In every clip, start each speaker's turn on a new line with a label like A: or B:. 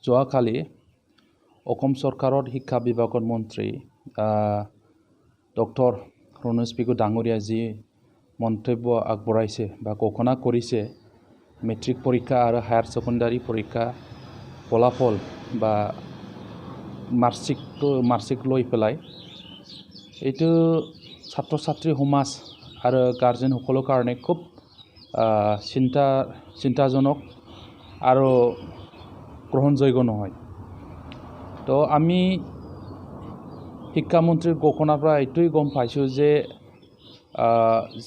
A: যোৱাকালি অসম চৰকাৰৰ শিক্ষা বিভাগৰ মন্ত্ৰী ডক্টৰ ৰণোজ পেগু ডাঙৰীয়াই যি মন্তব্য আগবঢ়াইছে বা ঘোষণা কৰিছে মেট্ৰিক পৰীক্ষা আৰু হায়াৰ ছেকেণ্ডাৰী পৰীক্ষা ফলাফল বা মাৰ্কশ্বিট লৈ পেলাই এইটো ছাত্ৰ ছাত্ৰী সমাজ আৰু গাৰ্জেনসকলৰ কাৰণে খুব চিন্তাজনক আৰু গ্ৰহণযোগ্য নহয়। তো আমি শিক্ষামন্ত্ৰীৰ ঘোষণাৰ পৰা এইটোই গম পাইছোঁ যে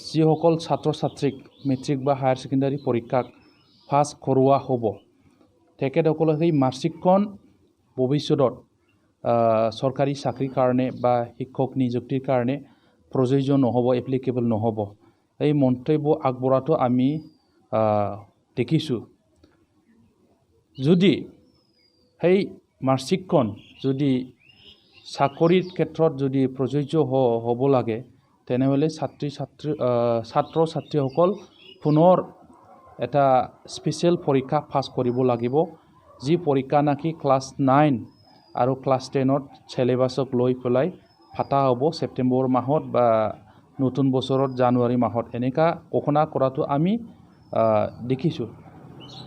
A: যিসকল ছাত্ৰ ছাত্ৰীক মেট্ৰিক বা হায়াৰ ছেকেণ্ডাৰী পৰীক্ষাক পাছ কৰোৱা হ'ব তেখেতসকলে সেই মাৰ্কশ্বিটখন ভৱিষ্যতত চৰকাৰী চাকৰিৰ কাৰণে বা শিক্ষক নিযুক্তিৰ কাৰণে প্ৰযোজ্য নহ'ব, এপ্লিকেবল নহ'ব। এই মন্তব্য আগবঢ়াটো আমি দেখিছোঁ। যদি সেই মাৰ্কশ্বিটখন যদি চাকৰিৰ ক্ষেত্ৰত যদি প্ৰযোজ্য হ'ব লাগে তেনেহ'লে ছাত্ৰ ছাত্ৰীসকল পুনৰ এটা স্পেচিয়েল পৰীক্ষা পাছ কৰিব লাগিব, যি পৰীক্ষা নাকি ক্লাছ 9 আৰু ক্লাছ 10ত চিলেবাছক লৈ পেলাই পাতা হ'ব ছেপ্টেম্বৰ মাহত বা নতুন বছৰত জানুৱাৰী মাহত এনেকা ঘোষণা কৰাটো আমি দেখিছোঁ।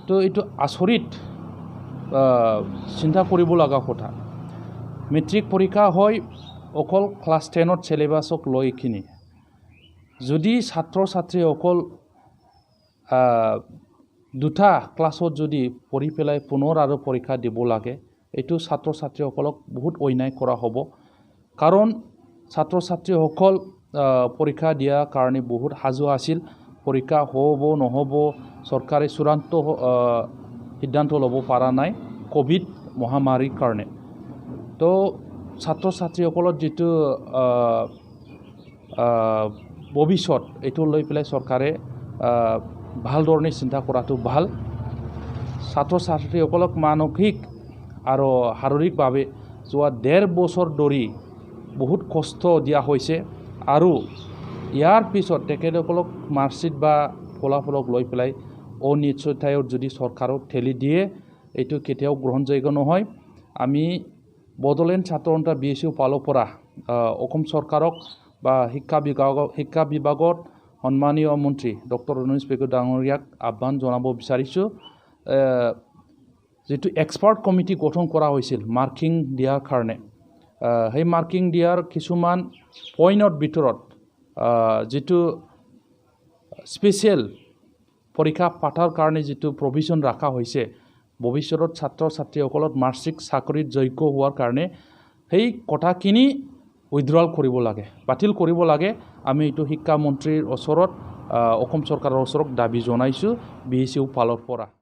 A: তো এইটো আচৰিত চিন্তা কৰিব লগা কথা। মেট্ৰিক পৰীক্ষা হয় অকল ক্লাছ 10ত চিলেবাছক লৈ কিনি। যদি ছাত্ৰ ছাত্ৰীসকল দুটা ক্লাছত যদি পঢ়ি পেলাই পুনৰ আৰু পৰীক্ষা দিব লাগে, এইটো ছাত্ৰ ছাত্ৰীসকলক বহুত অন্যায় কৰা হ'ব। কাৰণ ছাত্ৰ ছাত্ৰীসকল পৰীক্ষা দিয়াৰ কাৰণে বহুত সাজু আছিল। পৰীক্ষা হ'ব নহ'ব চৰকাৰে চূড়ান্ত সিদ্ধান্ত ল'ব পৰা নাই ক'ভিড মহামাৰীৰ কাৰণে। তো ছাত্ৰ ছাত্ৰীসকলৰ যিটো ভৱিষ্যত এইটো লৈ পেলাই চৰকাৰে ভাল ধৰণে চিন্তা কৰাটো ভাল। ছাত্ৰ ছাত্ৰীসকলক মানসিক আৰু শাৰীৰিকভাৱে যোৱা 1.5 বছৰ ধৰি বহুত কষ্ট দিয়া হৈছে আৰু ইয়াৰ পিছত তেখেতসকলক মাৰ্কশ্বিট বা ফলাফলক লৈ পেলাই অনিশ্চয়তায়ত যদি চৰকাৰক ঠেলি দিয়ে এইটো কেতিয়াও গ্ৰহণযোগ্য নহয়। আমি বড়োলেণ্ড ছাত্ৰ সন্থা BSU ফালৰ পৰা অসম চৰকাৰক বা শিক্ষা বিভাগত সন্মানীয় মন্ত্ৰী ডক্টৰ ৰণোজ পেগু ডাঙৰীয়াক আহ্বান জনাব বিচাৰিছোঁ। যিটো এক্সপাৰ্ট কমিটি গঠন কৰা হৈছিল মাৰ্কিং দিয়াৰ কাৰণে, সেই মাৰ্কিং দিয়াৰ কিছুমান পইণ্টৰ ভিতৰত যিটো স্পেচিয়েল পৰীক্ষা পাতাৰ কাৰণে যিটো প্ৰভিজন ৰখা হৈছে ভৱিষ্যতত ছাত্ৰ ছাত্ৰীসকলৰ মাৰ্কশ্বিট চাকৰিত যোগ্য হোৱাৰ কাৰণে সেই কথাখিনি উইথড্ৰল কৰিব লাগে, বাতিল কৰিব লাগে। আমি এইটো শিক্ষামন্ত্ৰীৰ ওচৰত অসম চৰকাৰৰ ওচৰত দাবী জনাইছোঁ BSU ফালৰ পৰা।